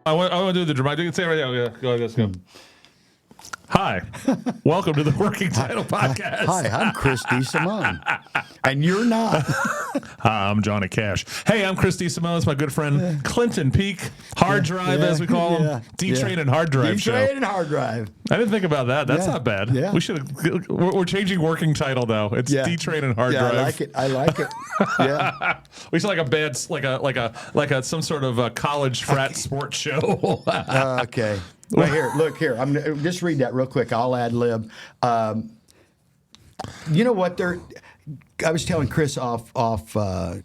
I want to do the dramatic. You can say it right now. Yeah, go ahead. Let's go. Hi, welcome to the Working Title Podcast. Hi, I'm Chris DeSimone, and you're not. Hi, I'm Johnny Cash. Hey, I'm Chris DeSimone. It's my good friend Clinton Peak, Hard Drive, as we call him. D-Train and Hard Drive show. D-Train and Hard Drive. I didn't think about that. That's not bad. Yeah. We should. We're changing working title now. It's D-Train and Hard Drive. I like it. I like it. Yeah. We sound like a bad, like a some sort of college frat sports show. Okay. Well, here, look here. I'm just read that real quick. I'll ad lib. You know what? I was telling Chris off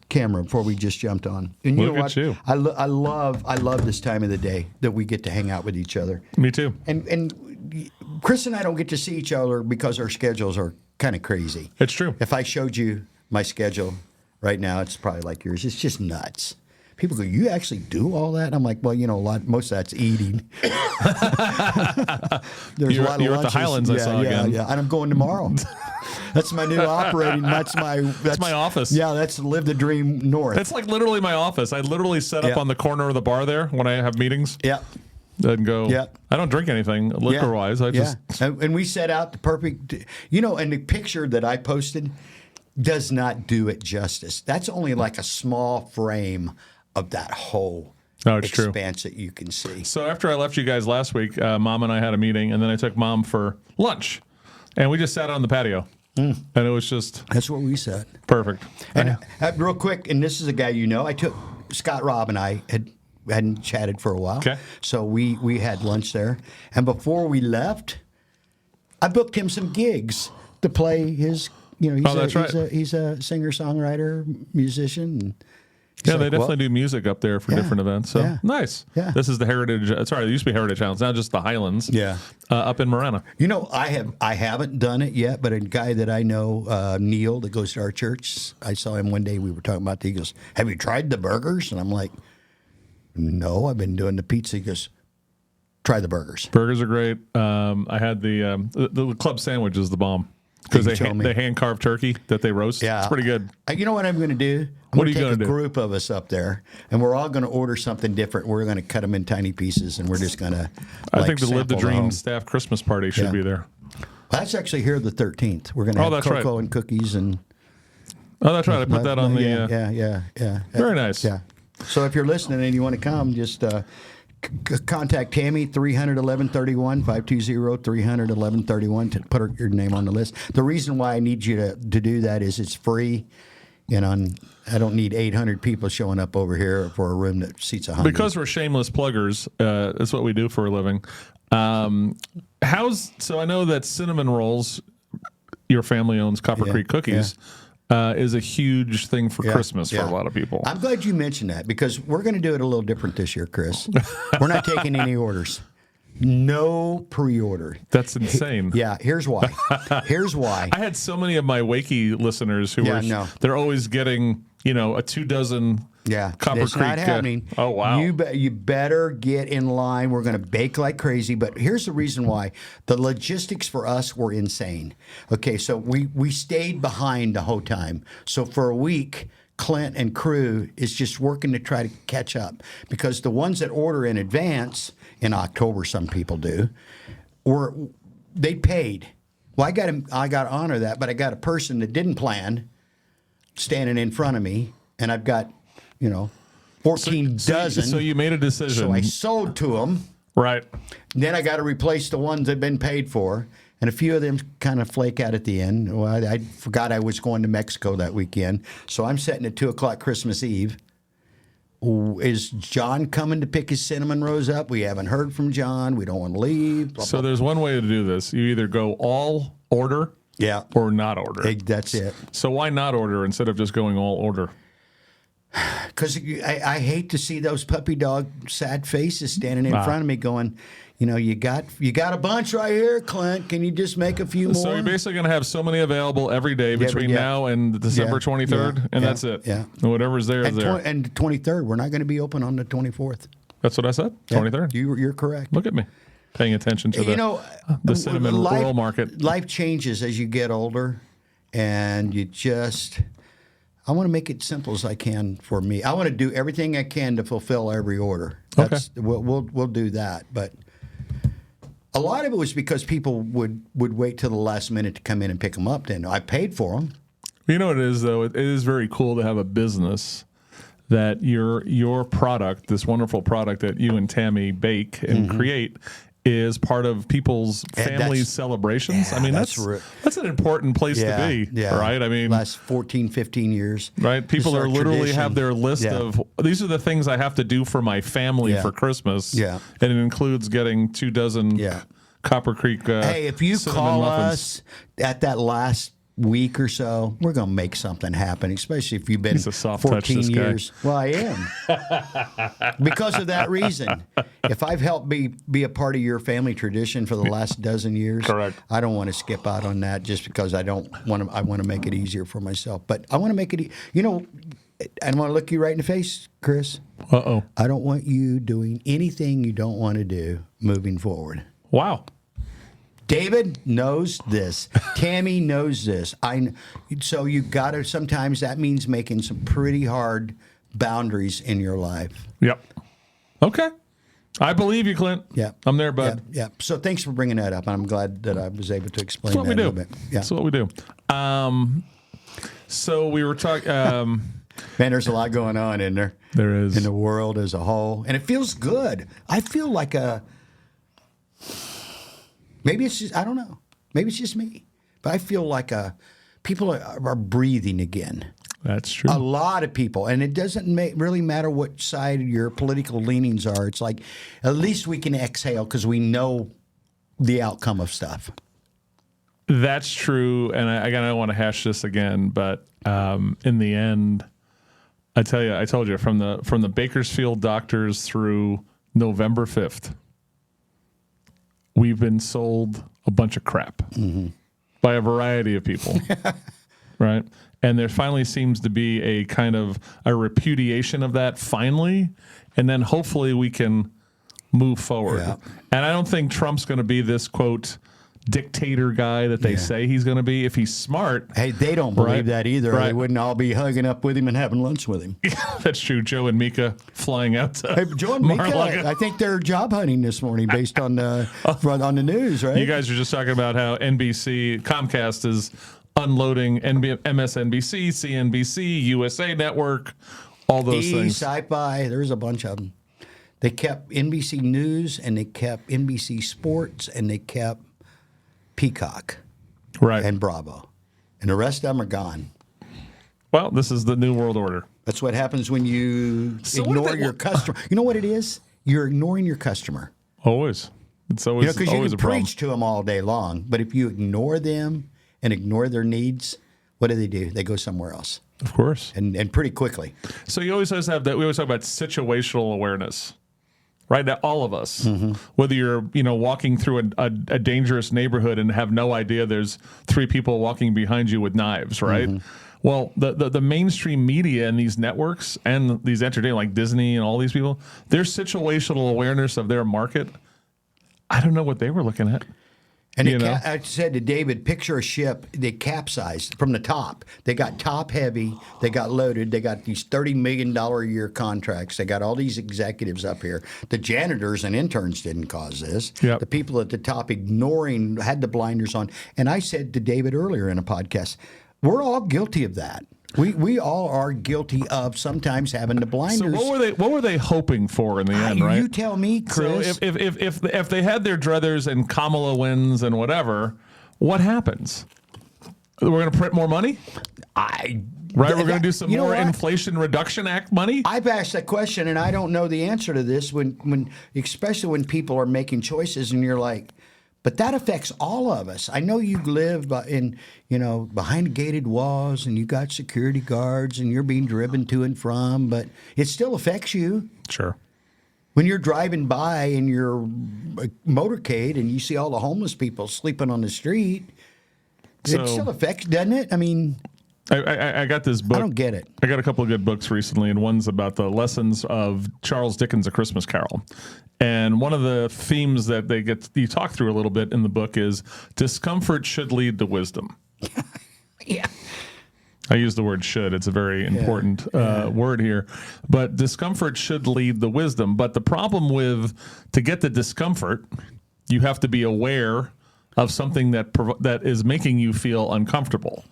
camera before we just jumped on. And you know what? I love this time of the day that we get to hang out with each other. Me too. And Chris and I don't get to see each other because our schedules are kind of crazy. It's true. If I showed you my schedule right now, it's probably like yours. It's just nuts. People go, you actually do all that? I'm like, well, you know, most of that's eating. There's a lot of you're lunches. at the Highlands, I saw again. Yeah, and I'm going tomorrow. That's my new operating. That's my office. Yeah, that's Live the Dream North. That's like literally my office. I literally set up on the corner of the bar there when I have meetings. Yeah. And go. Yeah. I don't drink anything liquor-wise. I just. And we set out the perfect. You know, and the picture that I posted does not do it justice. That's only like a small frame of that whole expanse that you can see. So after I left you guys last week, Mom and I had a meeting, and then I took Mom for lunch, and we just sat on the patio, and it was just that's what we said. Perfect. And real quick, and this is a guy you know. I took Scott Robb and I hadn't chatted for a while, so we had lunch there, and before we left, I booked him some gigs to play his. You know, he's a singer songwriter musician. And yeah, they definitely do music up there for different events. So nice. Yeah. This is the Heritage. Sorry, it used to be Heritage Highlands. Now just the Highlands. Yeah. Up in Marana. You know, I haven't done it yet, but a guy that I know, Neil, that goes to our church, I saw him one day. We were talking about. He goes, "Have you tried the burgers?" And I'm like, "No, I've been doing the pizza." He goes, "Try the burgers." Burgers are great. I had the club sandwich is the bomb. Because they hand carved turkey that they roast. Yeah. It's pretty good. You know what I'm going to do? I'm going to take a group of us up there, and we're all going to order something different. We're going to cut them in tiny pieces, and we're just going to. I think the Live the Dream staff Christmas party should be there. Well, that's actually here the 13th. We're going to have cocoa and cookies and. Oh, that's right. I put that on the. Yeah. Very nice. Yeah. So if you're listening and you want to come, just. Contact Tammy, 300-1131, 520-300-1131 to put your name on the list. The reason why I need you to do that is it's free. You know, I don't need 800 people showing up over here for a room that seats 100. Because we're shameless pluggers, that's what we do for a living. So I know that cinnamon rolls, your family owns Copper Creek Cookies. Is a huge thing for Christmas for a lot of people. I'm glad you mentioned that because we're going to do it a little different this year, Chris. We're not taking any orders. No pre-order. That's insane. Yeah, here's why. I had so many of my Wakey listeners who they're always getting, a 24 Copper it's Creek. Not happening. Oh, wow. You better get in line. We're going to bake like crazy. But here's the reason why. The logistics for us were insane. Okay, so we stayed behind the whole time. So for a week, Clint and crew is just working to try to catch up. Because the ones that order in advance, in October some people do, they paid. Well, I got to honor that, but I got a person that didn't plan standing in front of me, and I've got 14 dozen. So you made a decision. So I sold to them. Right. Then I got to replace the ones that had been paid for. And a few of them kind of flake out at the end. Well, I forgot I was going to Mexico that weekend. So I'm setting at 2 o'clock Christmas Eve. Is John coming to pick his cinnamon rolls up? We haven't heard from John. We don't want to leave. Blah, so blah. There's one way to do this. You either go all order or not order. That's it. So why not order instead of just going all order? Because I hate to see those puppy dog sad faces standing in front of me going, you got a bunch right here, Clint. Can you just make a few more? So you're basically going to have so many available every day between now and December 23rd, and that's it. Yeah. And whatever's there is there. And the 23rd, we're not going to be open on the 24th. That's what I said, 23rd. You're correct. Look at me, paying attention to the cinnamon roll market. Life changes as you get older, and you just... I want to make it simple as I can for me. I want to do everything I can to fulfill every order. That's we'll do that. But a lot of it was because people would wait till the last minute to come in and pick them up. Then I paid for them. You know what it is, though? It is very cool to have a business that your product, this wonderful product that you and Tammy bake and create, is part of people's family celebrations. I mean, that's an important place to be, right? I mean, last 14, 15 years. Right? People are literally have their list of, these are the things I have to do for my family for Christmas. Yeah. And it includes getting 24 Copper Creek Hey, if you call muffins. us at that last week or so, we're going to make something happen, especially if you've been He's a soft 14 touch, this years. Well, I am. Because of that reason. If I've helped be a part of your family tradition for the last dozen years, correct. I don't want to skip out on that just because I want to make it easier for myself. But I want to make it, I want to look you right in the face, Chris. Uh-oh. I don't want you doing anything you don't want to do moving forward. Wow. David knows this. Tammy knows this. So you got to, sometimes that means making some pretty hard boundaries in your life. Yep. Okay. I believe you, Clint. Yeah. I'm there, bud. Yeah. So thanks for bringing that up. I'm glad that I was able to explain That's what that we a do. little bit. Yeah. That's what we do. So we were talking. Man, there's a lot going on in there. There is. In the world as a whole. And it feels good. I feel like maybe it's just, I don't know. Maybe it's just me. But I feel like people are breathing again. That's true. A lot of people. And it doesn't really matter what side your political leanings are. It's like, at least we can exhale because we know the outcome of stuff. That's true. And I don't want to hash this again, but in the end, I told you, from the Bakersfield doctors through November 5th, we've been sold a bunch of crap by a variety of people, right? And there finally seems to be a kind of a repudiation of that finally, and then hopefully we can move forward. Yeah. And I don't think Trump's going to be this, quote, dictator guy that they say he's going to be. If he's smart. Hey, they don't believe that either. Right. They wouldn't all be hugging up with him and having lunch with him. That's true. Joe and Mika flying out to Hey, Joe and Mika, Mar-a-Lago. I think they're job hunting this morning based on on the news, right? You guys are just talking about how Comcast is unloading MSNBC, CNBC, USA Network, all those things. Sci-Fi, there's a bunch of them. They kept NBC News, and they kept NBC Sports, and they kept Peacock Right. and Bravo. And the rest of them are gone. Well, this is the new world order. That's what happens when you So ignore your customer. You know what it is? You're ignoring your customer. Always. It's always, Because you always can a problem. preach to them all day long, but if you ignore them and ignore their needs, what do? They go somewhere else, Of course. and pretty quickly. So you always have that. We always talk about situational awareness, right? That all of us, whether you're walking through a dangerous neighborhood and have no idea there's 3 people walking behind you with knives, right? Well, the mainstream media and these networks and these entertainment like Disney and all these people, their situational awareness of their market, I don't know what they were looking at. And I said to David, picture a ship, they capsized from the top. They got top heavy, they got loaded, they got these $30 million a year contracts. They got all these executives up here. The janitors and interns didn't cause this. Yep. The people at the top ignoring, had the blinders on. And I said to David earlier in a podcast, we're all guilty of that. We all are guilty of sometimes having the blinders. So what were they hoping for in the end, right? You tell me, Chris. So if they had their druthers and Kamala wins and whatever, what happens? We're going to print more money? We're going to do some more Inflation Reduction Act money? I've asked that question, and I don't know the answer to this. Especially when people are making choices, and you're like, but that affects all of us. I know you live behind gated walls, and you got security guards, and you're being driven to and from, but it still affects you. Sure. When you're driving by in your motorcade and you see all the homeless people sleeping on the street, it still affects, doesn't it? I mean, I got this book. I don't get it. I got a couple of good books recently, and one's about the lessons of Charles Dickens' A Christmas Carol. And one of the themes that you talk through a little bit in the book is discomfort should lead to wisdom. Yeah. I use the word should. It's a very important word here. But discomfort should lead the wisdom. But the problem to get the discomfort, you have to be aware of something that is making you feel uncomfortable.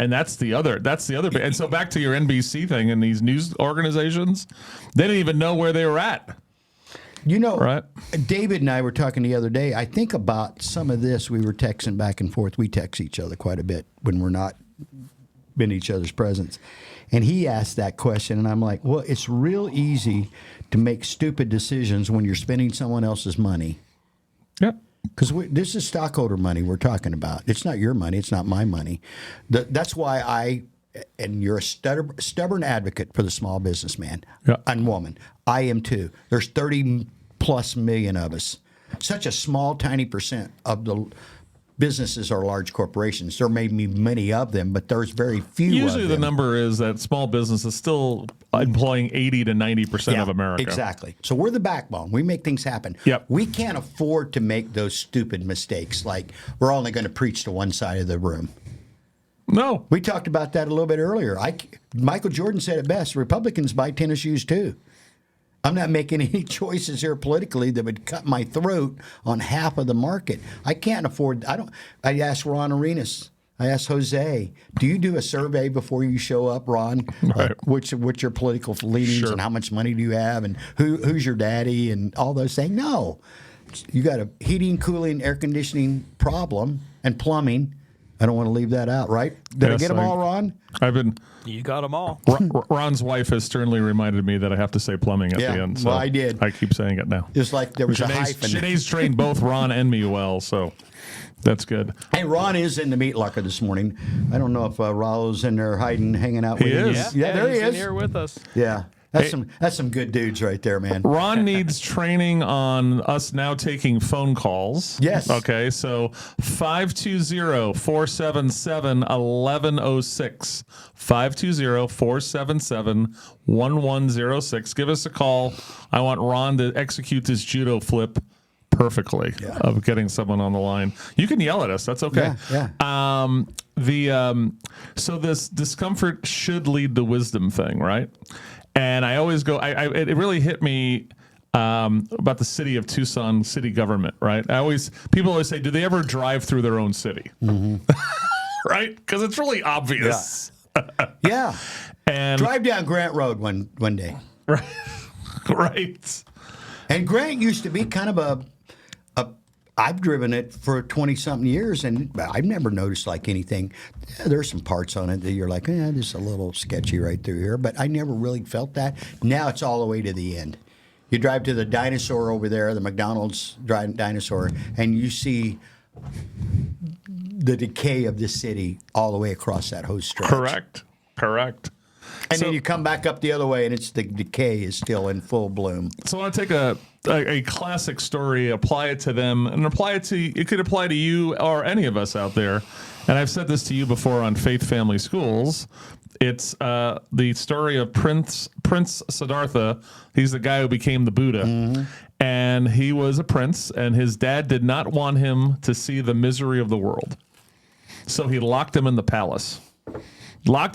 And that's the other bit. And so back to your NBC thing and these news organizations, they didn't even know where they were at. You know, right? David and I were talking the other day. I think about some of this. We were texting back and forth. We text each other quite a bit when we're not in each other's presence. And he asked that question, and I'm like, well, it's real easy to make stupid decisions when you're spending someone else's money. Yep. Because this is stockholder money we're talking about. It's not your money. It's not my money. That's why and you're a stubborn advocate for the small businessman and woman. I am too. There's 30+ million of us. Such a small, tiny percent of the businesses are large corporations. There may be many of them, but there's very few Usually of them. The number is that small business is still employing 80 to 90% of America. Exactly. So we're the backbone. We make things happen. Yep. We can't afford to make those stupid mistakes like we're only going to preach to one side of the room. No. We talked about that a little bit earlier. Michael Jordan said it best. Republicans buy tennis shoes too. I'm not making any choices here politically that would cut my throat on half of the market. I can't afford. I asked Ron Arenas. I asked Jose, do you do a survey before you show up, Ron? Right. What's your political leanings and how much money do you have and who's your daddy and all those things? No. You got a heating, cooling, air conditioning problem and plumbing. I don't want to leave that out, right? Did I get them all, Ron? You got them all. Ron's wife has sternly reminded me that I have to say plumbing at the end. So well, I did. I keep saying it now. Just like there was a hyphen. Sinead's trained both Ron and me well, so that's good. Hey, Ron is in the meat locker this morning. I don't know if Rollo's in there hanging out with He you. is. Yeah, there he he's is. in here with us. Yeah. That's some good dudes right there, man. Ron needs training on us now taking phone calls. Yes. Okay, so 520-477-1106. 520-477-1106. Give us a call. I want Ron to execute this judo flip perfectly of getting someone on the line. You can yell at us. That's okay. Yeah. So this discomfort should lead to wisdom thing, right? And I always go, it really hit me about the city of Tucson city government, right? People always say, do they ever drive through their own city? Mm-hmm. Right? Because it's really obvious. Yeah. And drive down Grant Road one day. Right. Right. And Grant used to be kind of I've driven it for 20-something years, and I've never noticed like anything. Yeah, there's some parts on it that you're like, this is a little sketchy right through here, but I never really felt that. Now it's all the way to the end. You drive to the dinosaur over there, the McDonald's dinosaur, and you see the decay of this city all the way across that whole stretch. Correct. And then you come back up the other way, and the decay is still in full bloom. So I want to take a classic story, apply it to them, and it could apply to you or any of us out there. And I've said this to you before on Faith Family Schools. It's the story of Prince Siddhartha. He's the guy who became the Buddha. Mm-hmm. And he was a prince, and his dad did not want him to see the misery of the world. So he locked him in the palace. Best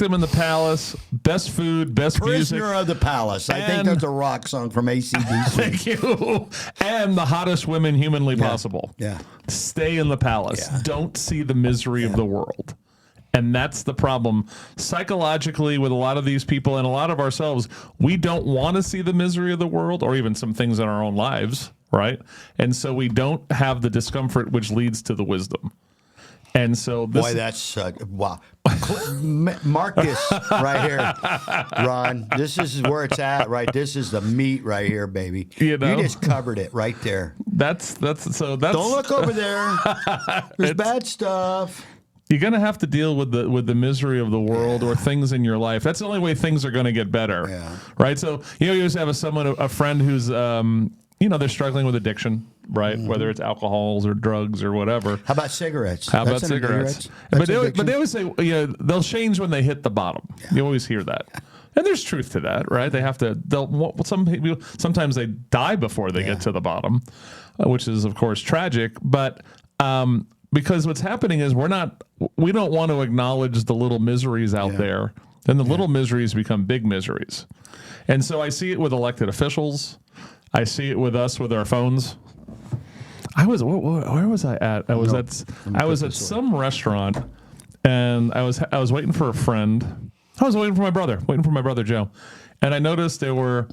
food, best music. Prisoner of the Palace. I think that's a rock song from AC/DC. Thank you. And the hottest women humanly possible. Yeah. Stay in the palace. Yeah. Don't see the misery of the world. And that's the problem psychologically with a lot of these people and a lot of ourselves. We don't want to see the misery of the world or even some things in our own lives, right? And so we don't have the discomfort which leads to the wisdom. And so this boy, that's wow. Mark this right here, Ron. This is where it's at, right? This is the meat right here, baby. You just covered it right there. That's Don't look over there. There's bad stuff. You're going to have to deal with the misery of the world or things in your life. That's the only way things are going to get better, right? So you always have a friend who's they're struggling with addiction, right? Mm-hmm. Whether it's alcohols or drugs or whatever. How about cigarettes? But they always say they'll change when they hit the bottom. Yeah. You always hear that. And there's truth to that, right? They have to. Some people sometimes they die before they get to the bottom, which is of course tragic. But because what's happening is we don't want to acknowledge the little miseries out there. Then the little miseries become big miseries. And so I see it with elected officials. I see it with us with our phones. Where was I at? I was at some restaurant, and I was waiting for a friend. I was waiting for my brother Joe. And I noticed there were,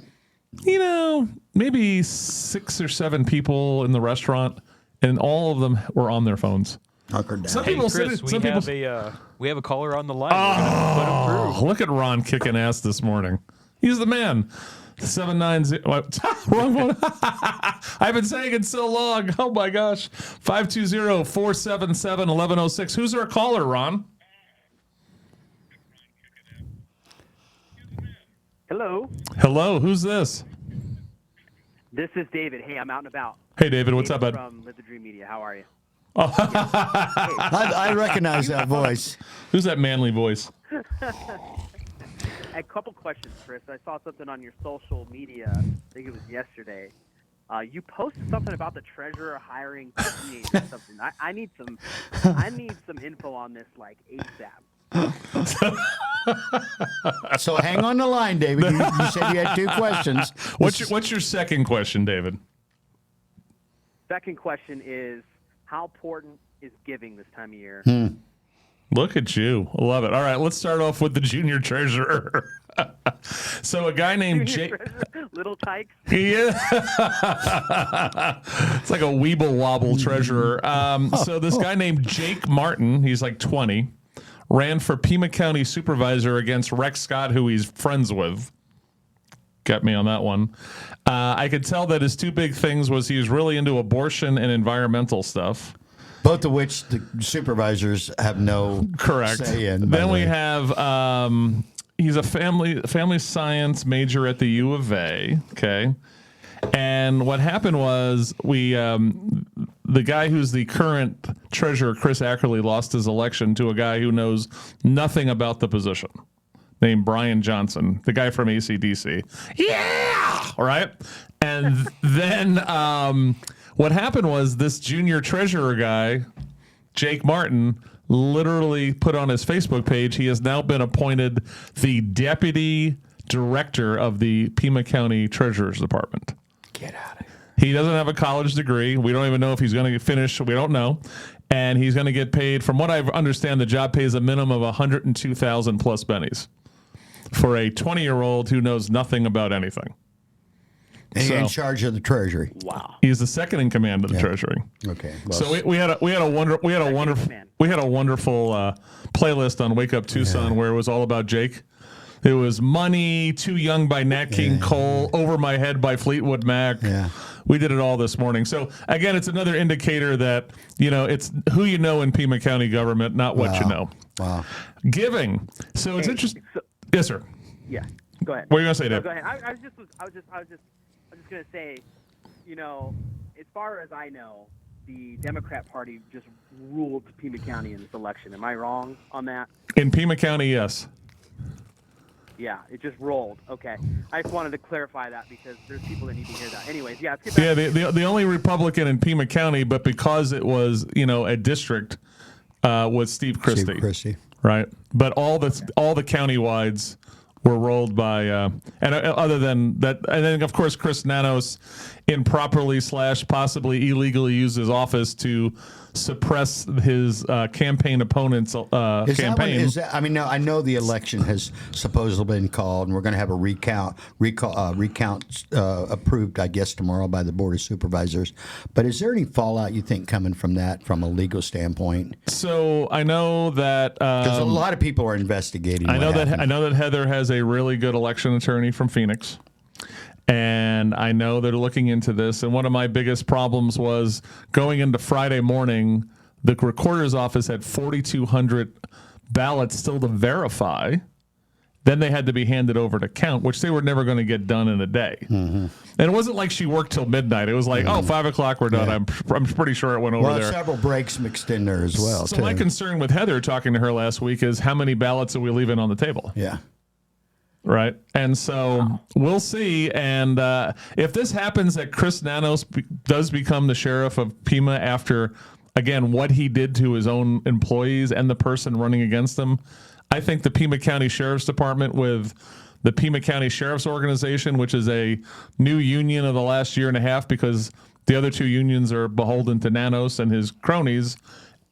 maybe 6 or 7 people in the restaurant, and all of them were on their phones. Some people Chris, we have a caller on the line. Oh, look at Ron kicking ass this morning. He's the man. 790. Wrong one. I've been saying it so long. Oh my gosh. 520-477-1106. Who's our caller, Ron? Hello. Who's this? This is David. Hey, I'm out and about. Hey, David. What's up, bud? From Live the Dream Media. How are you? Oh. I recognize that voice. Who's that manly voice? A couple questions, Chris. I saw something on your social media. I think it was yesterday. You posted something about the treasurer hiring teenagers or something. I need some info on this, like ASAP. So hang on the line, David. You said you had 2 questions. What's your second question, David? Second question is, how important is giving this time of year? Look at you. I love it. All right, let's start off with the junior treasurer. So a guy named Jake. Little Tykes. Yeah. It's like a weeble wobble treasurer. So this guy named Jake Martin, he's like 20, ran for Pima County supervisor against Rex Scott, who he's friends with. Got me on that one. I could tell that his 2 big things was he was really into abortion and environmental stuff. Both of which the supervisors have no say in. Then we have he's a family science major at the U of A. Okay, and what happened was the guy who's the current treasurer, Chris Ackerley, lost his election to a guy who knows nothing about the position, named Brian Johnson, the guy from AC/DC. Yeah, all right. And then what happened was this junior treasurer guy, Jake Martin, literally put on his Facebook page, he has now been appointed the deputy director of the Pima County Treasurer's Department. Get out of here. He doesn't have a college degree. We don't even know if he's going to finish. We don't know. And he's going to get paid, from what I understand, the job pays a minimum of 102,000 plus bennies for a 20-year-old who knows nothing about anything. And in charge of the Treasury. Wow. He's the second in command of the Treasury. Okay. Well, so we had a wonderful playlist on Wake Up Tucson where it was all about Jake. It was Money, Too Young by Nat King Cole, Over My Head by Fleetwood Mac. Yeah. We did it all this morning. So again, it's another indicator that, it's who you know in Pima County government, not what you know. Wow. Giving. So it's interesting. Yes, sir. Yeah. Go ahead. What are you going to say, Dave? Go ahead. I was just going to say, as far as I know, the Democrat Party just ruled Pima County in this election. Am I wrong on that? In Pima County, yes. Yeah, it just rolled. Okay. I just wanted to clarify that because there's people that need to hear that. Anyways, yeah. Let's get back the only Republican in Pima County, but because it was, a district, was Steve Christie. Steve Christie. Right. But all the county-wides were rolled by, and other than that, and then of course Chris Nanos improperly / possibly illegally used his office to suppress his campaign opponent's campaign. I know the election has supposedly been called, and we're going to have a recount approved, I guess, tomorrow by the Board of Supervisors. But is there any fallout you think coming from that, from a legal standpoint? So I know that because a lot of people are investigating. I know that Heather has a really good election attorney from Phoenix. And I know they're looking into this. And one of my biggest problems was going into Friday morning, the recorder's office had 4,200 ballots still to verify. Then they had to be handed over to count, which they were never going to get done in a day. Mm-hmm. And it wasn't like she worked till midnight. It was like, 5 o'clock, we're done. Yeah. I'm pretty sure it went over there. Several breaks mixed in there as well. So my concern with Heather, talking to her last week, is how many ballots are we leaving on the table? Yeah. Right. And so we'll see. And if this happens, that Chris Nanos does become the sheriff of Pima after again, what he did to his own employees and the person running against him. I think the Pima County Sheriff's Department with the Pima County Sheriff's Organization, which is a new union of the last year and a half because the other two unions are beholden to Nanos and his cronies,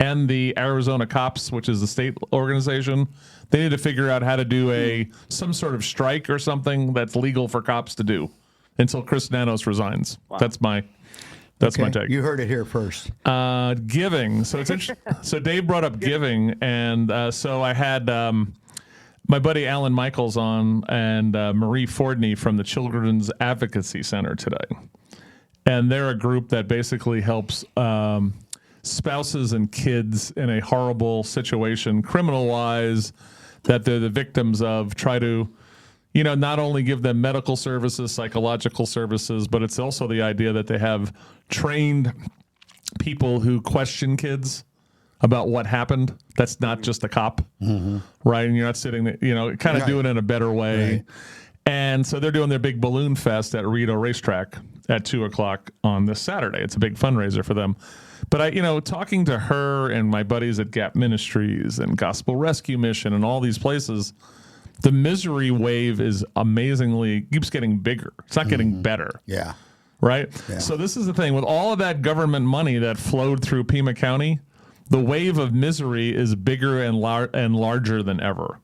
and the Arizona Cops, which is the state organization. They need to figure out how to do some sort of strike or something that's legal for cops to do until Chris Nanos resigns. Wow. That's my take. You heard it here first. Giving. So it's interesting. So Dave brought up giving, and so I had my buddy Alan Michaels on and Marie Fordney from the Children's Advocacy Center today. And they're a group that basically helps spouses and kids in a horrible situation, criminal-wise, that they're the victims of, try to, not only give them medical services, psychological services, but it's also the idea that they have trained people who question kids about what happened. That's not just a cop, right? And you're not sitting there, kind of doing it in a better way. Right. And so they're doing their big balloon fest at Rito Racetrack at 2:00 on this Saturday. It's a big fundraiser for them. But talking to her and my buddies at Gap Ministries and Gospel Rescue Mission and all these places, the misery wave is keeps getting bigger. It's not getting better. Yeah. Right? Yeah. So this is the thing. With all of that government money that flowed through Pima County, the wave of misery is bigger and larger than ever.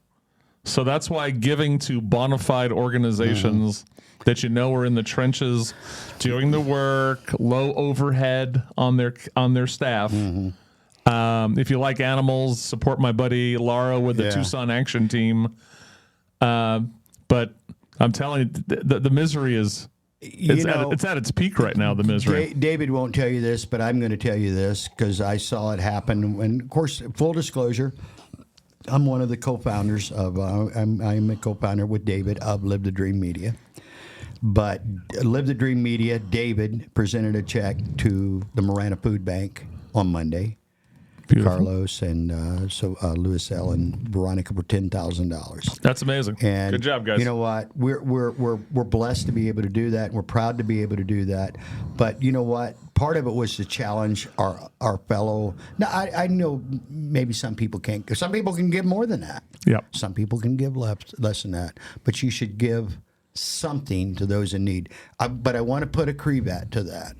So that's why giving to bona fide organizations that are in the trenches, doing the work, low overhead on their staff. If you like animals, support my buddy Lara with the Tucson Action Team. But I'm telling you, the misery is it's at its peak right now. The misery. David won't tell you this, but I'm going to tell you this because I saw it happen. And of course, full disclosure, I'm one of the co-founders of. I'm a co-founder with David of Live the Dream Media. But Live the Dream Media, David presented a check to the Marana Food Bank on Monday. Beautiful. Carlos and Louis L. and Veronica for $10,000. That's amazing. And good job, guys. You know what? We're blessed to be able to do that. And we're proud to be able to do that. But you know what? Part of it was to challenge our fellow. Now I know maybe some people can't. Some people can give more than that. Yeah. Some people can give less than that. But you should give something to those in need. But I want to put a caveat to that.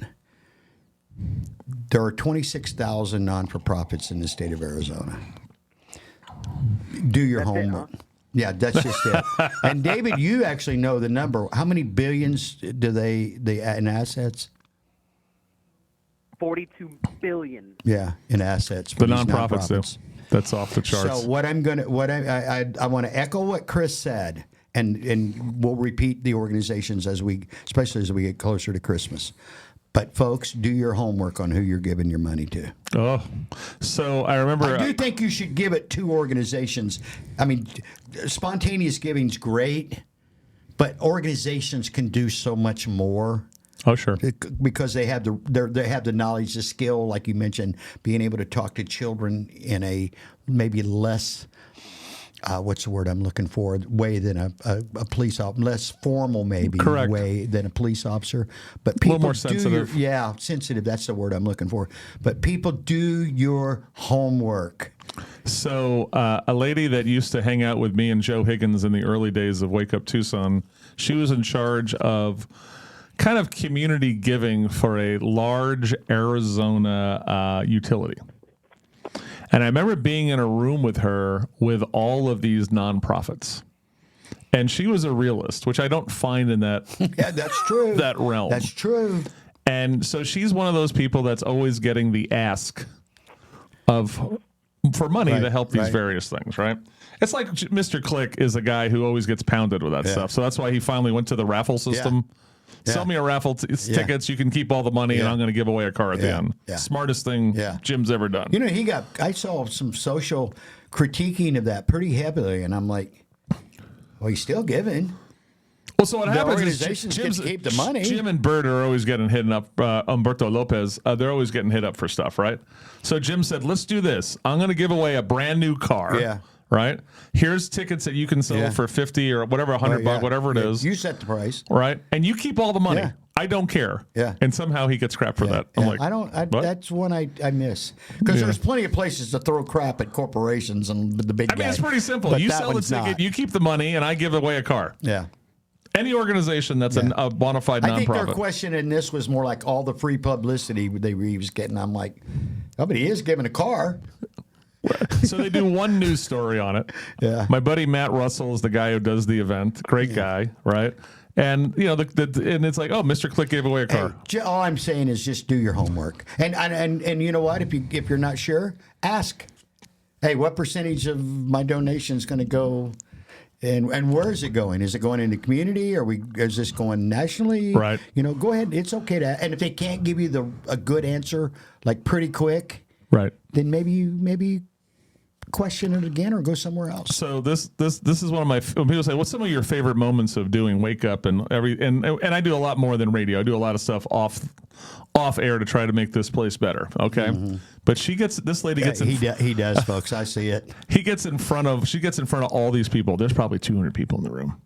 There are 26,000 non-for-profits in the state of Arizona. Do your homework. Yeah, that's just it. And David, you actually know the number. How many billions do they in assets? 42 billion. Yeah, in assets. For the these nonprofits do. That's off the charts. So what I want to echo what Chris said, and we'll repeat the organizations especially as we get closer to Christmas. But folks, do your homework on who you're giving your money to. Oh, so I remember. I do think you should give it to organizations. I mean, spontaneous giving's great, but organizations can do so much more. Oh, sure. Because they have the knowledge, the skill, like you mentioned, being able to talk to children in a maybe less. What's the word I'm looking for? Way than a police officer, less formal maybe. Correct. Way than a police officer. But people a little more sensitive. Sensitive. That's the word I'm looking for. But people, do your homework. So a lady that used to hang out with me and Joe Higgins in the early days of Wake Up Tucson, she was in charge of kind of community giving for a large Arizona utility. And I remember being in a room with her with all of these nonprofits. And she was a realist, which I don't find in that yeah, that's true. that realm. That's true. And so she's one of those people that's always getting the ask for money to help these various things, right? It's like Mr. Click is a guy who always gets pounded with that stuff. So that's why he finally went to the raffle system. Yeah. Sell me a raffle tickets. You can keep all the money, and I'm going to give away a car at the end. Yeah. Smartest thing Jim's ever done. You know, I saw some social critiquing of that pretty heavily, and I'm like, well, he's still giving. Well, so what happens organizations is can keep the money. Jim and Bert are always getting hit up. Humberto Lopez, they're always getting hit up for stuff, right? So Jim said, let's do this. I'm going to give away a brand new car. Yeah. Right? Here's tickets that you can sell for $50 or whatever, $100, whatever it is. You set the price. Right? And you keep all the money. I don't care. Yeah. And somehow he gets crap for that. I'm like, what? That's one I miss. Because Yeah. there's plenty of places to throw crap at corporations and the big I mean, guy. it's pretty simple. But You that sell the one's ticket, not. you keep the money, and I give away a car. Yeah. Any organization that's a bona fide I think their nonprofit. question in this was more like all the free publicity he was getting. I'm like, nobody is giving a car. So they do one news story on it. Yeah. My buddy Matt Russell is the guy who does the event. Great guy, right? And you know, and it's like, oh, Mr. Click gave away a car. All I'm saying is just do your homework. And you know what? If you're not sure, ask. Hey, what percentage of my donation is going to go? And where is it going? Is it going in the community? Is this going nationally? Right. You know, go ahead. It's okay to. And if they can't give you a good answer, like pretty quick, Right. then maybe question it again or go somewhere else. So this is one of my, when people say, what's some of your favorite moments of doing Wake Up and I do a lot more than radio. I do a lot of stuff off air to try to make this place better. Okay. Mm-hmm. But this lady gets He does, folks. I see it. she gets in front of all these people. There's probably 200 people in the room,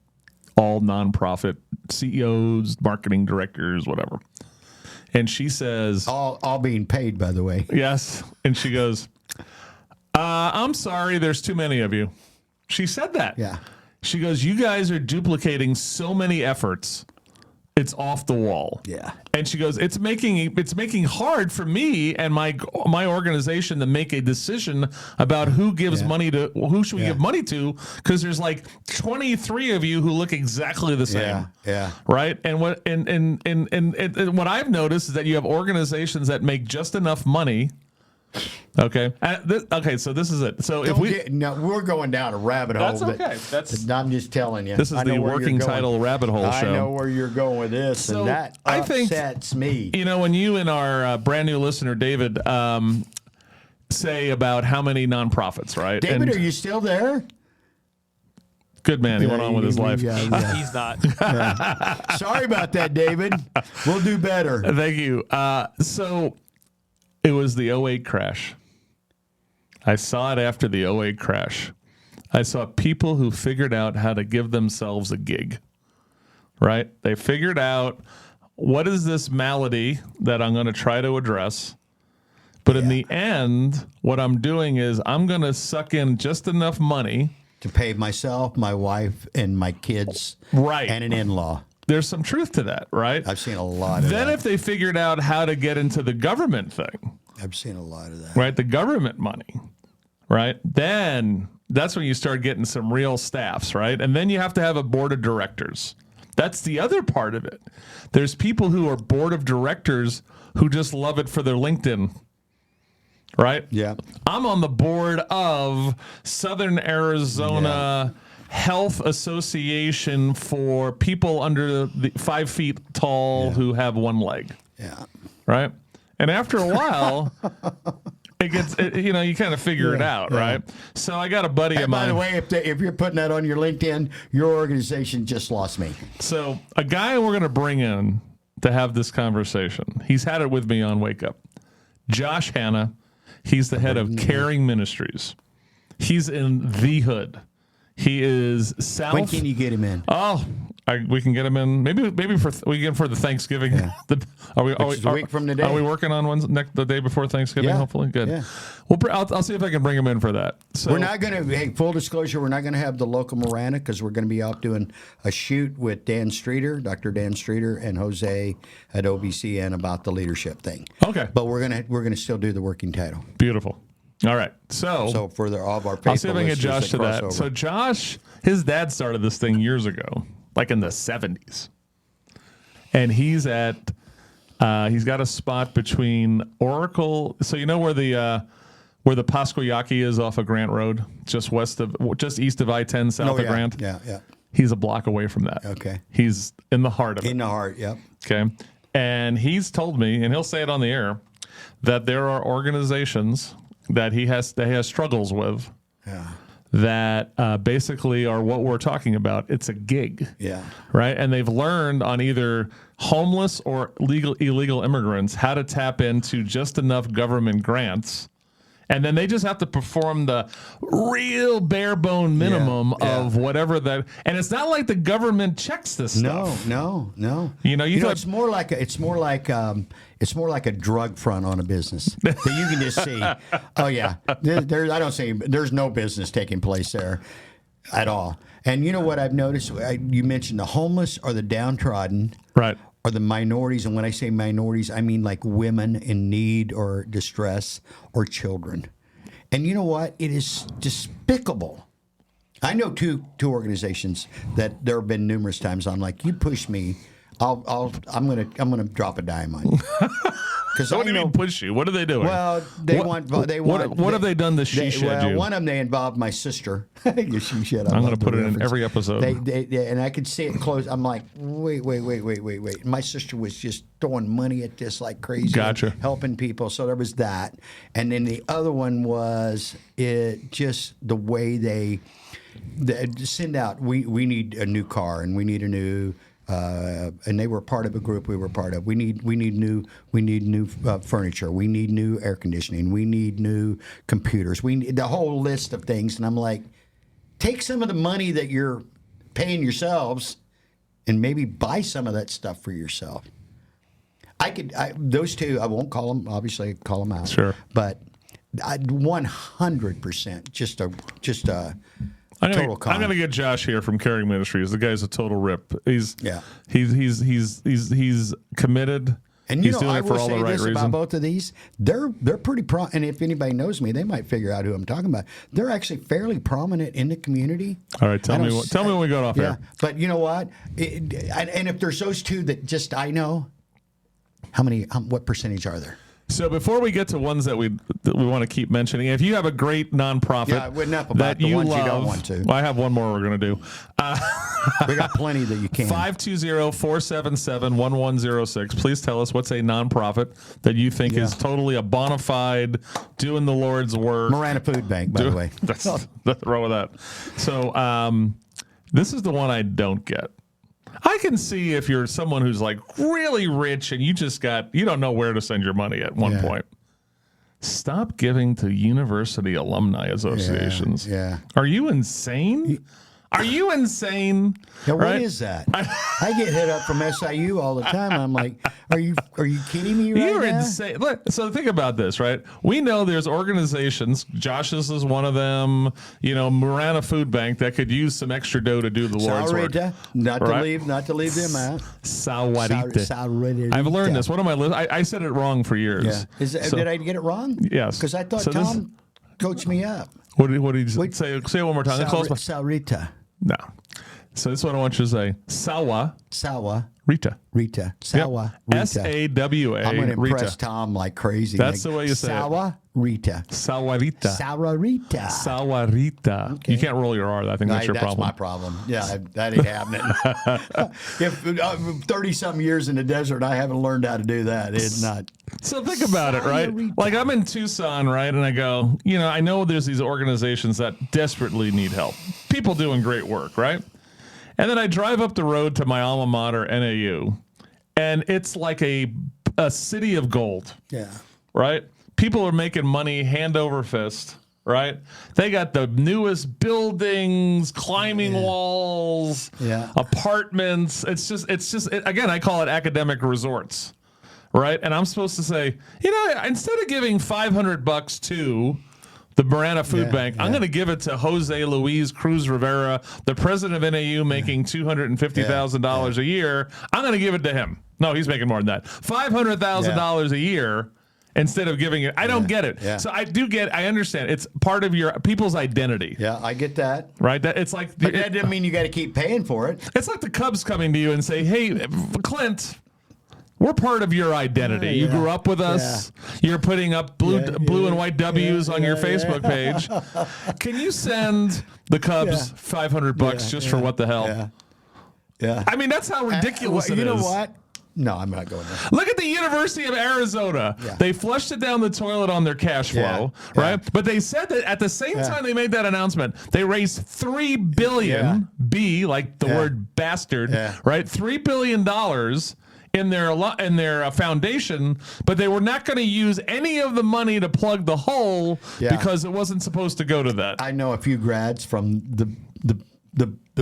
all nonprofit CEOs, marketing directors, whatever. And she says, All being paid, by the way. yes. And she goes, I'm sorry, there's too many of you. She said that. Yeah. She goes, you guys are duplicating so many efforts. It's off the wall. Yeah. And she goes, it's making hard for me and my organization to make a decision about who gives money to who should we give money to, because there's like 23 of you who look exactly the same. Yeah. Right. And what and what I've noticed is that you have organizations that make just enough money. Okay. So this is it. So we're going down a rabbit hole. That's okay. That's I'm just telling you. this is I know the where working you're going. title rabbit hole I show. know where you're going with this, So, and that I think- upsets me. You know, when you and our brand new listener David say about how many nonprofits, right? David, And are you still there? good man. He went on with his life. Yeah. He's not. Sorry about that, David. We'll do better. Thank you. So it was the 08 crash. I saw it after the 08 crash. I saw people who figured out how to give themselves a gig, right? They figured out, what is this malady that I'm going to try to address? But in the end, what I'm doing is I'm going to suck in just enough money To pay myself, my wife, and my kids, Right. and an in-law. There's some truth to that, right? I've seen a lot of Then that. if they figured out how to get into the government thing, I've seen a lot of that. right? The government money, right? Then that's when you start getting some real staffs, right? And then you have to have a board of directors. That's the other part of it. There's people who are board of directors who just love it for their LinkedIn, right? Yeah. I'm on the board of Southern Arizona Health Association for people under the 5 feet tall who have one leg, Yeah. right? And after a while, you kind of figure it out, right? So I got a buddy of And by mine. the way, if you're putting that on your LinkedIn, your organization just lost me. So a guy we're going to bring in to have this conversation. He's had it with me on Wake Up. Josh Hanna. He's the head of Caring Ministries. He's in the hood. He is south. When can you get him in? Oh, we can get him in. Maybe we get for the Thanksgiving. Which is a week from today. Are we working on the day before Thanksgiving? Yeah. Hopefully, good. Yeah. I'll see if I can bring him in for that. So We're not going to, hey, full disclosure, we're not going to have the local Miranda because we're going to be out doing a shoot with Dan Streeter, Dr. Dan Streeter, and Jose at OBCN about the leadership thing. Okay. But we're gonna still do the working title. Beautiful. All right. So For all of our faithful I'll see if I can get listeners Josh to that. crossover. So Josh, his dad started this thing years ago, like in the 70s. And he's got a spot between Oracle. So you know where the Pasquayaki is off of Grant Road, just east of I-10, south of Grant. Yeah. He's a block away from that. Okay. He's in the heart of it. In the heart, yep. Okay. And he's told me, and he'll say it on the air, that there are organizations that he has struggles with that basically are what we're talking about. It's a gig. Yeah. Right. And they've learned on either homeless or illegal immigrants how to tap into just enough government grants And then they just have to perform the real bare bone minimum of whatever that. And it's not like the government checks this stuff. No. You know, it's more like a drug front on a business that you can just see. Oh yeah, there's no business taking place there at all. And you know what I've noticed? You mentioned the homeless or the downtrodden, right? Or the minorities, and when I say minorities, I mean like women in need or distress or children. And you know what? It is despicable. I know two organizations that there have been numerous times I'm like, you push me, I'm gonna drop a dime on you. Because what do you mean push you? What are they doing? Well, what have they done to she-shed you? One of them, they involved my sister. I'm going to put it in every episode. And I could see it close. I'm like, wait. My sister was just throwing money at this like crazy. Gotcha. Helping people. So there was that. And then the other one was just the way they send out, we need a new car and we need a new... and they were part of a group we were part of. We need new furniture. We need new air conditioning. We need new computers. We need the whole list of things. And I'm like, take some of the money that you're paying yourselves and maybe buy some of that stuff for yourself. Those two, I won't call them. Obviously, call them out. Sure. But 100%, just a. I'm gonna get Josh here from Caring Ministries. The guy's a total rip. He's committed. And he's doing I it for will all say the right this reasons. about both of these: they're pretty and if anybody knows me, they might figure out who I'm talking about. They're actually fairly prominent in the community. All right, tell me when we got off here. But you know what? And if there's those two that just I know, what percentage are there? So before we get to ones that we want to keep mentioning, if you have a great nonprofit that you love, you don't want to. Well, I have one more we're going to do. We got plenty that you can. 520-477-1106. Please tell us what's a nonprofit that you think is totally a bona fide, doing the Lord's work. Marana Food Bank, by the way. That's wrong with that. So this is the one I don't get. I can see if you're someone who's like really rich and you don't know where to send your money at one point. Stop giving to university alumni associations. Yeah. Are you insane? Are you insane? Yeah, what is that? I get hit up from SIU all the time. I'm like, are you kidding me right now? You're insane. Look, so think about this, right? We know there's organizations, Josh's is one of them, Marana Food Bank, that could use some extra dough to do the Lord's work. Not to leave them out. Sawarita. I've learned this. What am I said it wrong for years. Yeah. Did I get it wrong? Yes. Because I thought Tom coached me up. What did you say? Say it one more time. Sawarita. No. So this is what I want you to say. Sawa. Rita. Sawa. Yep. Sawa. I'm going to impress Tom like crazy. That's the way you say it. Sawarita. Okay. You can't roll your R. I think that's your problem. That's my problem. Yeah, that ain't happening. If 30-something years in the desert, I haven't learned how to do that. It's not. So think about it, right? Like I'm in Tucson, right? And I go, I know there's these organizations that desperately need help. People doing great work, right? And then I drive up the road to my alma mater, NAU, and it's like a city of gold. Yeah. Right? People are making money hand over fist, right? They got the newest buildings, climbing walls, apartments. It's just again, I call it academic resorts, right? And I'm supposed to say, instead of giving $500 to the Marana Food Bank, I'm going to give it to Jose Luis Cruz Rivera, the president of NAU, making $250,000 a year. I'm going to give it to him. No, he's making more than that. $500,000 a year instead of giving it. I don't get it. Yeah. So I understand. It's part of your people's identity. Yeah, I get that. Right? It's like, but that didn't mean you got to keep paying for it. It's like the Cubs coming to you and say, hey, Clint, we're part of your identity. You grew up with us. You're putting up blue and white W's on your Facebook page. Can you send the Cubs $500 just for what the hell? Yeah. I mean, that's how ridiculous it is. You know what? No, I'm not going there. Look at the University of Arizona. Yeah. They flushed it down the toilet on their cash flow, right? But they said that at the same time they made that announcement, they raised $3 billion, B, like the word bastard, right? $3 billion in their foundation, but they were not going to use any of the money to plug the hole because it wasn't supposed to go to that. I know a few grads from the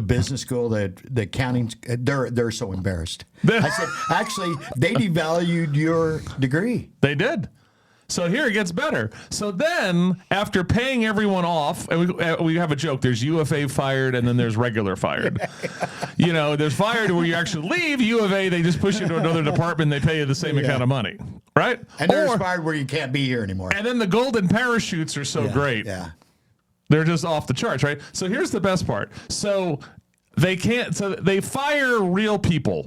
business school, the accounting. They're so embarrassed. I said, actually, they devalued your degree. They did. So here it gets better. So then, after paying everyone off, and we have a joke. There's UFA fired, and then there's regular fired. There's fired where you actually leave. U of A, they just push you to another department. They pay you the same amount of money, right? And there's fired where you can't be here anymore. And then the golden parachutes are so great. Yeah. They're just off the charts, right? So here's the best part. So they fire real people.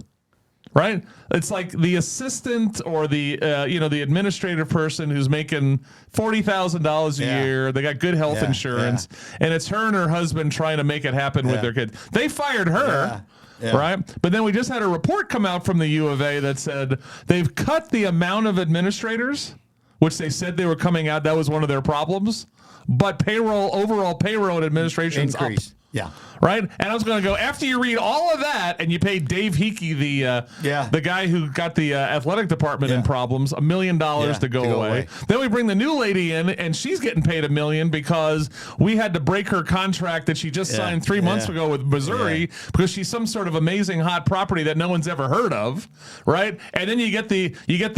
Right? It's like the assistant or the the administrative person who's making $40,000 a year. They got good health insurance, and it's her and her husband trying to make it happen with their kids. They fired her. Right? But then we just had a report come out from the U of A that said they've cut the amount of administrators, which they said they were coming out. That was one of their problems. But overall payroll and administration's increase. Up. Yeah. Right? And I was going to go, after you read all of that and you pay Dave Hickey, the guy who got the athletic department in problems, $1 million to go away. Then we bring the new lady in, and she's getting paid $1 million because we had to break her contract that she just signed 3 months ago with Missouri because she's some sort of amazing hot property that no one's ever heard of. Right? And then you get the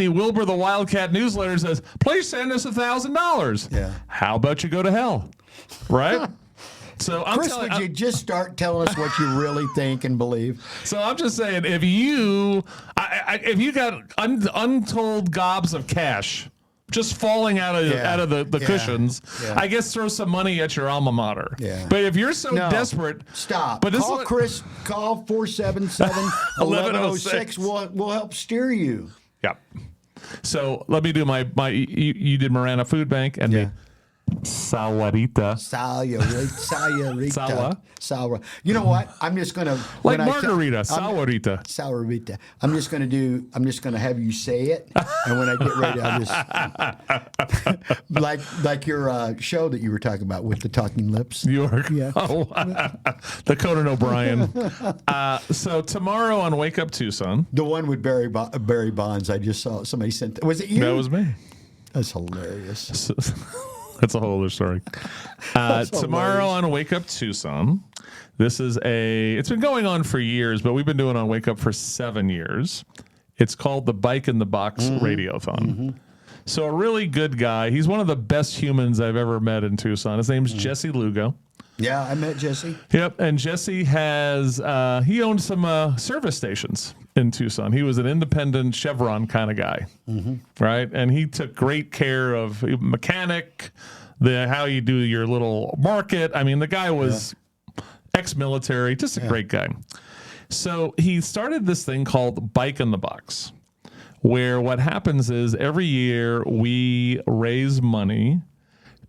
Wilbur the Wildcat newsletter that says, please send us $1,000. Yeah. How about you go to hell? Right? So Chris, would you just start telling us what you really think and believe? So I'm just saying, if you got untold gobs of cash just falling out of the cushions, I guess throw some money at your alma mater. Yeah. But if you're so desperate, stop. But call Chris. Call 477-1106. We'll help steer you. Yep. So let me do my you did Marana Food Bank and me. Sawarita. Sour. You know what? I'm just gonna margarita. Sawarita. Sawarita. I'm just gonna have you say it, and when I get ready, I'll just like your show that you were talking about with the talking lips. The Conan O'Brien. So tomorrow on Wake Up Tucson, the one with Barry Bonds. I just saw somebody sent. Was it you? That was me. That's hilarious. That's a whole other story. Tomorrow on Wake Up Tucson, it's been going on for years, but we've been doing on Wake Up for 7 years. It's called the Bike in the Box Radiothon. Mm-hmm. So a really good guy. He's one of the best humans I've ever met in Tucson. His name's Jesse Lugo. Yeah, I met Jesse. Yep, and Jesse he owned some service stations in Tucson. He was an independent Chevron kind of guy, right? And he took great care of mechanic, how you do your little market. I mean, the guy was ex-military, just a great guy. So he started this thing called Bike in the Box, where what happens is every year we raise money.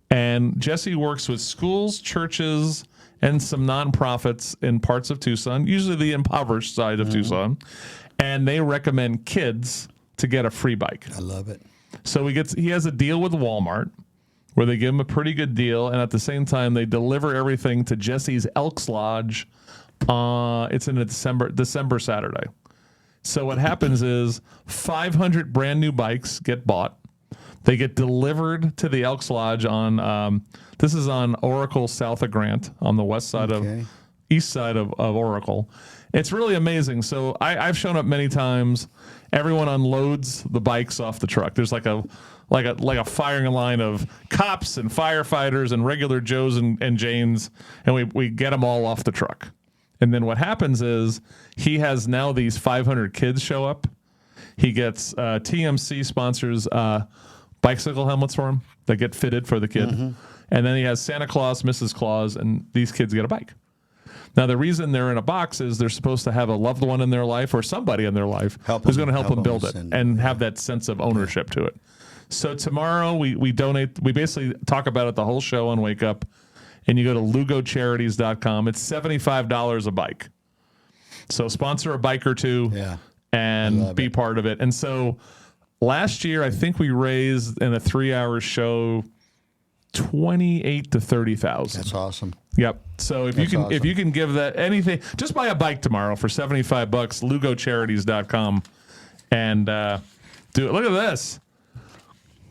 And Jesse works with schools, churches, and some nonprofits in parts of Tucson, usually the impoverished side of Tucson. And they recommend kids to get a free bike. I love it. So he has a deal with Walmart where they give him a pretty good deal. And at the same time, they deliver everything to Jesse's Elks Lodge. It's in a December Saturday. So what happens is 500 brand new bikes get bought. They get delivered to the Elks Lodge this is on Oracle south of Grant on the east side of Oracle. It's really amazing. So I've shown up many times. Everyone unloads the bikes off the truck. There's like a firing line of cops and firefighters and regular Joes and Janes, and we get them all off the truck. And then what happens is he has now these 500 kids show up. He gets TMC sponsors bicycle helmets for him that get fitted for the kid. And then he has Santa Claus, Mrs. Claus, and these kids get a bike. Now, the reason they're in a box is they're supposed to have a loved one in their life or somebody in their life who's going to help them build it and have that sense of ownership to it. So tomorrow we donate. We basically talk about it the whole show on Wake Up, and you go to lugocharities.com. It's $75 a bike. So sponsor a bike or two and be part of it. And so last year, I think we raised in a 3-hour show $28,000 to $30,000. That's awesome. Yep. So if you can give that anything, just buy a bike tomorrow for $75, lugocharities.com, And dude, look at this.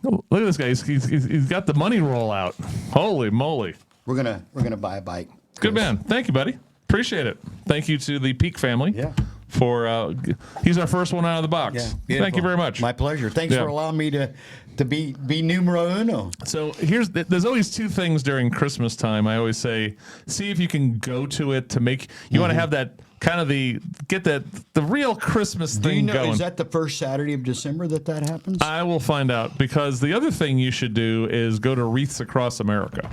Look at this guy. He's got the money roll out. Holy moly. We're gonna buy a bike. Good man. Thank you, buddy. Appreciate it. Thank you to the Peak family. Yeah. For he's our first one out of the box. Yeah, Thank beautiful. you very much. My pleasure. Thanks Yeah. for allowing me to be numero uno. So there's always two things during Christmas time. I always say, see if you can go to it to make you want to have that kind of the real Christmas Do thing you know, going. is that the first Saturday of December that happens? I will find out, because the other thing you should do is go to Wreaths Across America.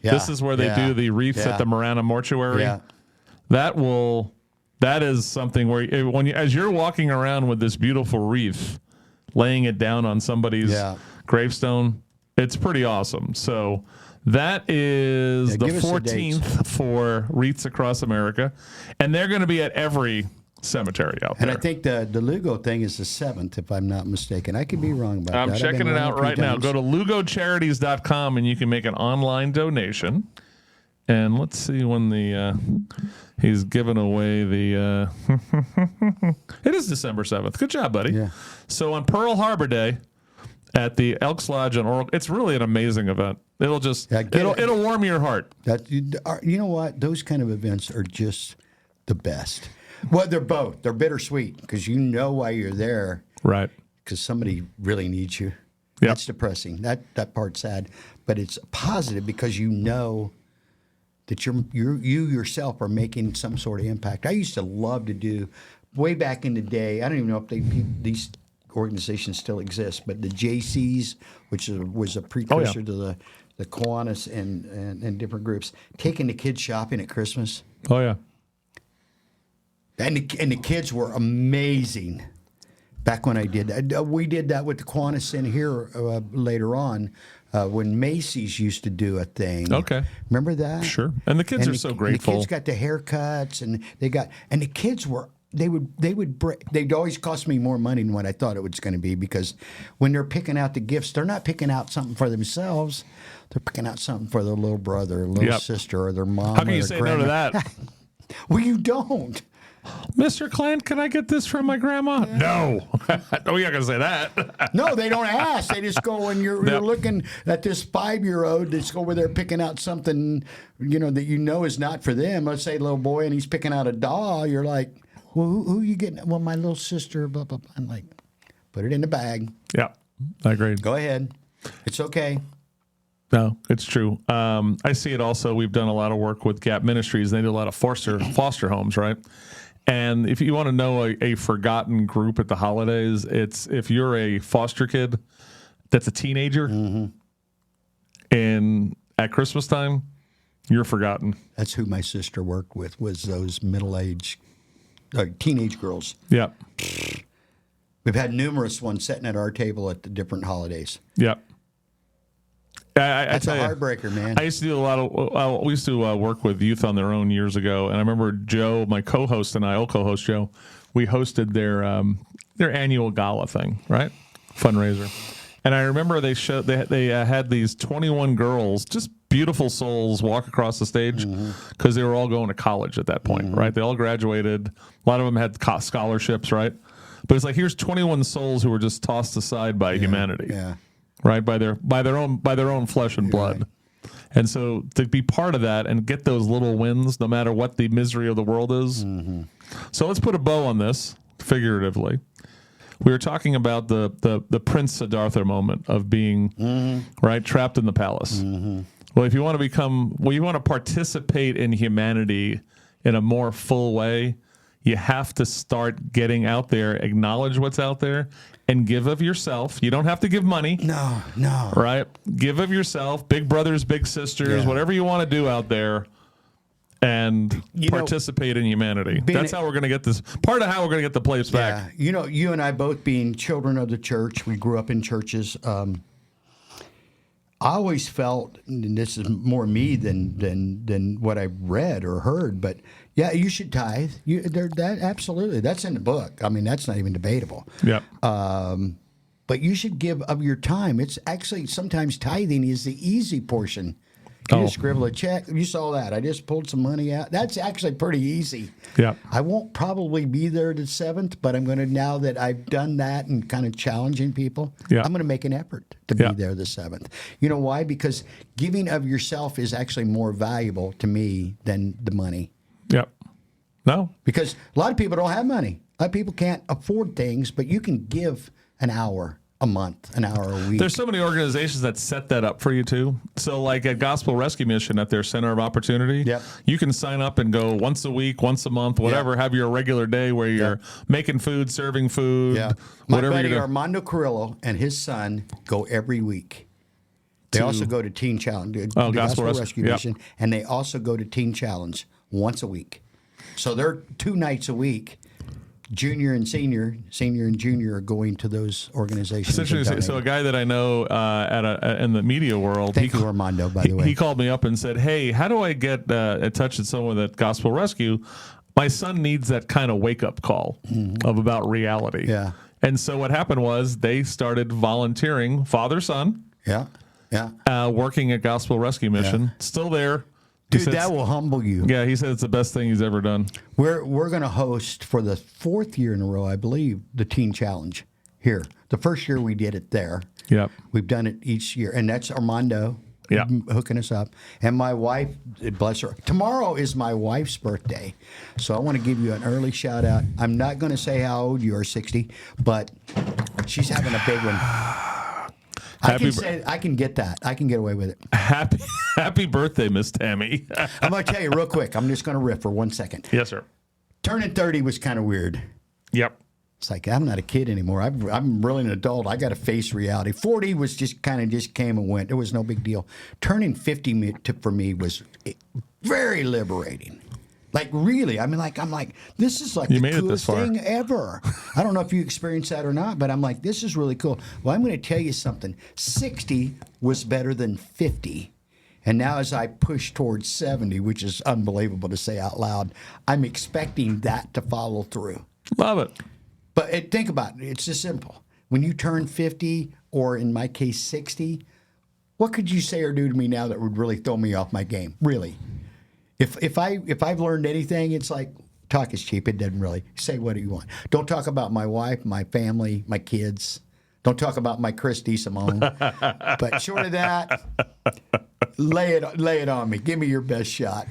Yeah, This is where they do the wreaths at the Marana Mortuary. Yeah. That is something where as you're walking around with this beautiful wreath, laying it down on somebody's gravestone, it's pretty awesome. So that is the 14th for Wreaths Across America, and they're going to be at every cemetery out there. And I think the Lugo thing is the 7th, if I'm not mistaken. I could be wrong about that. I'm checking it out right now. Go to lugocharities.com and you can make an online donation. And let's see when he's giving away the. It is December 7th. Good job, buddy. Yeah. So on Pearl Harbor Day at the Elks Lodge in Oracle, it's really an amazing event. It'll just it'll warm your heart. You know what? Those kind of events are just the best. Well, they're both. They're bittersweet because you know why you're there. Right. Because somebody really needs you. Yep. That's depressing. That part's sad, but it's positive because you know that you yourself are making some sort of impact. I used to love to do, way back in the day, I don't even know if these organizations still exist, but the JCs, which was a precursor to the Kiwanis and different groups, taking the kids shopping at Christmas. Oh, yeah. And the kids were amazing. Back when I did that, we did that with the Kiwanis in here later on. When Macy's used to do a thing. Okay. Remember that? Sure. And the kids are so grateful. The kids got the haircuts, and the kids were, they'd always cost me more money than what I thought it was going to be, because when they're picking out the gifts, they're not picking out something for themselves. They're picking out something for their little brother, or little sister, or their mom. How can or you their say no to that? Well, you don't. Mr. Clint, can I get this from my grandma? No. No, you're not going to say that. No, they don't ask. They just go, and you're looking at this 5-year-old that's over there picking out something, that is not for them. Let's say little boy, and he's picking out a doll. You're like, well, who are you getting? Well, my little sister, blah, blah, blah. I'm like, put it in the bag. Yeah, I agree. Go ahead. It's okay. No, it's true. I see it also. We've done a lot of work with Gap Ministries. They do a lot of foster homes, right? And if you want to know a forgotten group at the holidays, it's if you're a foster kid that's a teenager, and at Christmas time, you're forgotten. That's who my sister worked with, was those middle-aged teenage girls. Yeah. We've had numerous ones sitting at our table at the different holidays. Yeah. That's a heartbreaker, man. I used to do a lot of. We used to work with Youth on Their Own years ago, and I remember Joe, my co-host, and I, old co-host Joe, we hosted their annual gala thing, right? Fundraiser, and I remember they had these 21 girls, just beautiful souls, walk across the stage because they were all going to college at that point, right? They all graduated. A lot of them had scholarships, right? But it's like, here's 21 souls who were just tossed aside by humanity. Yeah. Right, by their own flesh and blood. Right. And so to be part of that and get those little wins, no matter what the misery of the world is. So let's put a bow on this, figuratively. We were talking about the Prince Siddhartha moment of being right trapped in the palace. Well, if you want to participate in humanity in a more full way, you have to start getting out there, acknowledge what's out there, and give of yourself. You don't have to give money. No. Right? Give of yourself, big brothers, big sisters, whatever you want to do out there, and participate in humanity. That's how we're going to get this. Part of how we're going to get the place back. Yeah. You and I both being children of the church, we grew up in churches. I always felt, and this is more me than what I read or heard, but yeah, you should tithe. Absolutely, that's in the book. I mean, that's not even debatable. Yeah. But you should give of your time. It's actually sometimes tithing is the easy portion. You just scribble a check. You saw that. I just pulled some money out. That's actually pretty easy. Yeah. I won't probably be there the 7th, but I'm going to, now that I've done that and kind of challenging people, Yeah. I'm going to make an effort to be there the 7th. You know why? Because giving of yourself is actually more valuable to me than the money. Yep. No. Because a lot of people don't have money. A lot of people can't afford things, but you can give an hour a month, an hour a week. There's so many organizations that set that up for you too. So like at Gospel Rescue Mission at their Center of Opportunity, Yep. you can sign up and go once a week, once a month, whatever, have your regular day where you're making food, serving food, Yeah. My whatever buddy you're doing. Armando Carrillo and his son go every week. They also go to Teen Challenge, the Gospel Rescue Mission, and they also go to Teen Challenge once a week. So they're 2 nights a week. Junior and senior and junior are going to those organizations. It's interesting. So a guy that I know in the media world, Thank you, Armando, by the way. He called me up and said, "Hey, how do I get in touch with someone at Gospel Rescue? My son needs that kind of wake up call of about reality." Yeah. And so what happened was they started volunteering, father son, working at Gospel Rescue Mission, still there. Dude, that will humble you. Yeah, he said it's the best thing he's ever done. We're going to host for the 4th year in a row, I believe, the Teen Challenge here. The first year we did it there. Yep. We've done it each year, and that's Armando hooking us up. And my wife, bless her, tomorrow is my wife's birthday, so I want to give you an early shout out. I'm not going to say how old you are, 60, but she's having a big one. I can get that. I can get away with it. Happy birthday, Miss Tammy. I'm going to tell you real quick. I'm just going to riff for 1 second. Yes, sir. Turning 30 was kind of weird. Yep. It's like, I'm not a kid anymore. I'm really an adult. I got to face reality. 40 was just came and went. It was no big deal. Turning 50 for me was very liberating. Like, really. I mean, I'm like, this is like the coolest thing ever. I don't know if you experienced that or not, but I'm like, this is really cool. Well, I'm going to tell you something. 60 was better than 50. And now as I push towards 70, which is unbelievable to say out loud, I'm expecting that to follow through. Love it. But think about it. It's just simple. When you turn 50, or in my case, 60, what could you say or do to me now that would really throw me off my game? Really? If I've learned anything, it's like, talk is cheap. It doesn't really. Say what you want. Don't talk about my wife, my family, my kids. Don't talk about my Chris DeSimone. But short of that, lay it on me. Give me your best shot.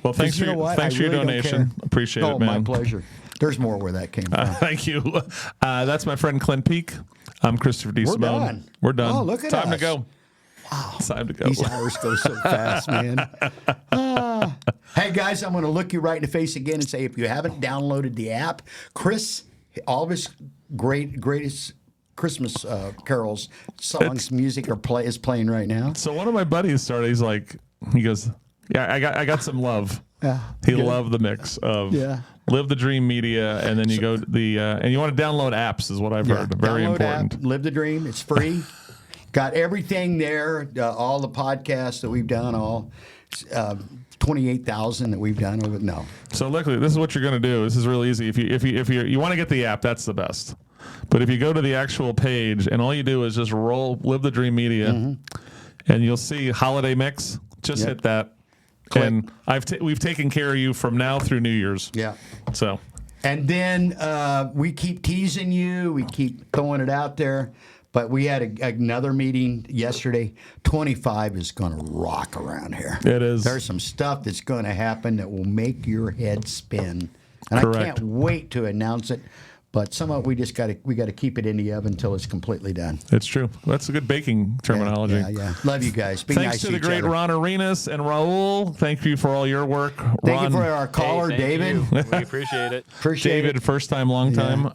Well, thanks for your donation. Appreciate it, man. Oh, my pleasure. There's more where that came from. Thank you. That's my friend Clint Peak. I'm Christopher DeSimone. We're done. Oh, look at Time us. to go. Wow. It's time to go. These hours go so fast, man. Hey, guys, I'm going to look you right in the face again and say, if you haven't downloaded the app, Chris, all of his greatest Christmas carols, songs, music is playing right now. So one of my buddies started, he goes, yeah, I got some love. Yeah, he loved the mix of Live the Dream Media, and then you go to the, and you want to download apps is what I've heard. Very important. App, Live the Dream. It's free. Got everything there, all the podcasts that we've done, all 28,000 that we've done. No. So luckily, this is what you're going to do. This is really easy. If you want to get the app, that's the best. But if you go to the actual page and all you do is just Live the Dream Media, and you'll see holiday mix. Just hit that, and we've taken care of you from now through New Year's. Yeah. So. And then we keep teasing you. We keep throwing it out there. But we had another meeting yesterday. 25 is going to rock around here. It is. There's some stuff that's going to happen that will make your head spin. And Correct. I can't wait to announce it. But some of it, we got to keep it in the oven until it's completely done. It's true. That's a good baking terminology. Yeah. Love you guys. Be Thanks nice to the each great other. Ron Arenas and Raul. Thank you for all your work. Thank Ron, you for our caller, David. We appreciate it. Appreciate David, it. first time, long time.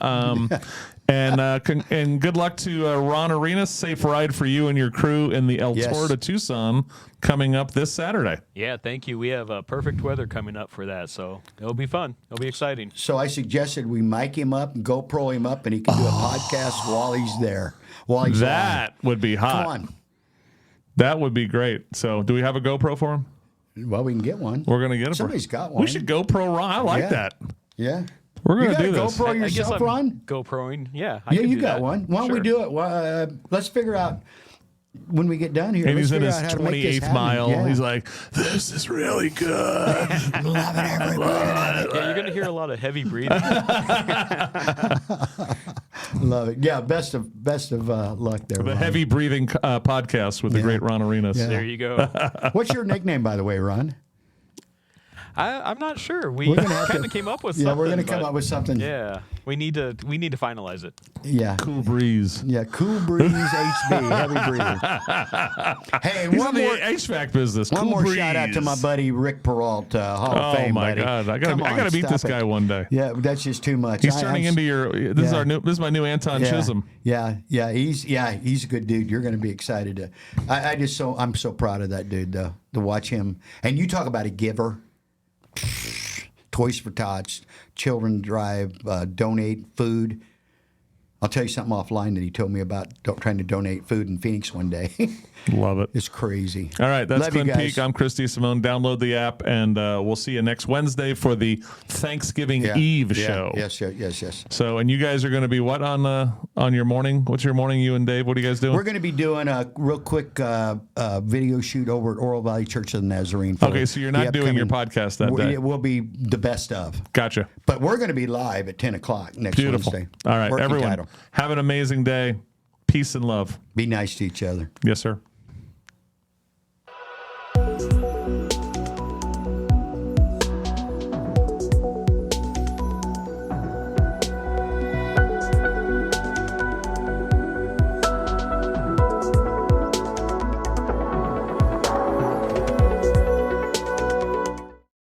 And good luck to Ron Arenas. Safe ride for you and your crew in the El Toro to Tucson coming up this Saturday. Yeah, thank you. We have perfect weather coming up for that, so it'll be fun. It'll be exciting. So I suggested we mic him up and GoPro him up, and he can do a podcast while he's there. That would be hot. Come on. That would be great. So do we have a GoPro for him? Well, we can get one. We're going to get it. Somebody's got one. We should GoPro Ron. I like that. Yeah. We're going to do this. GoPro yourself, Ron? GoProing. Yeah. You got one. Why don't we do it? Let's figure out. when we get done here. And let's he's in figure his out how to make this 28th happen. mile. Yeah. He's like, this is really good. Love it, everybody. Yeah, you're going to hear a lot of heavy breathing. Love it. Yeah, best of luck there. The Ron. heavy breathing podcast with the great Ron Arenas. Yeah. There you go. What's your nickname, by the way, Ron? I'm not sure. We We're gonna have kind to- of came up with Yeah, something. we're going to come but up with something. Yeah, we need to finalize it. Yeah. Cool breeze. Yeah, Cool Breeze HB, heavy breathing. Hey, and He's one in the more, HVAC business. one Cool more breeze. shout out to my buddy Rick Peralta, Hall of Oh Fame, my buddy. God! I Come gotta on, meet stop this it. guy one day. Yeah, that's just too much. He's turning into your. This is my new Anton Chisholm. Yeah, he's a good dude. You're going to be excited to. I'm so proud of that dude though, to watch him. And you talk about a giver. Toys for Tots, Children Drive, donate food. I'll tell you something offline that he told me about trying to donate food in Phoenix one day. Love it. It's crazy. All right, that's Love you Clint guys. Peak. I'm Chris DeSimone. Download the app, and we'll see you next Wednesday for the Thanksgiving Eve show. Yes. So, and you guys are going to be what on your morning? What's your morning? You and Dave. What are you guys doing? We're going to be doing a real quick video shoot over at Oral Valley Church of the Nazarene. for Okay, so you're the not doing your upcoming- podcast that day. It will be the best of. Gotcha. But we're going to be live at 10 o'clock next Beautiful. Wednesday. All right, Working everyone, title. have an amazing day. Peace and love. Be nice to each other. Yes, sir.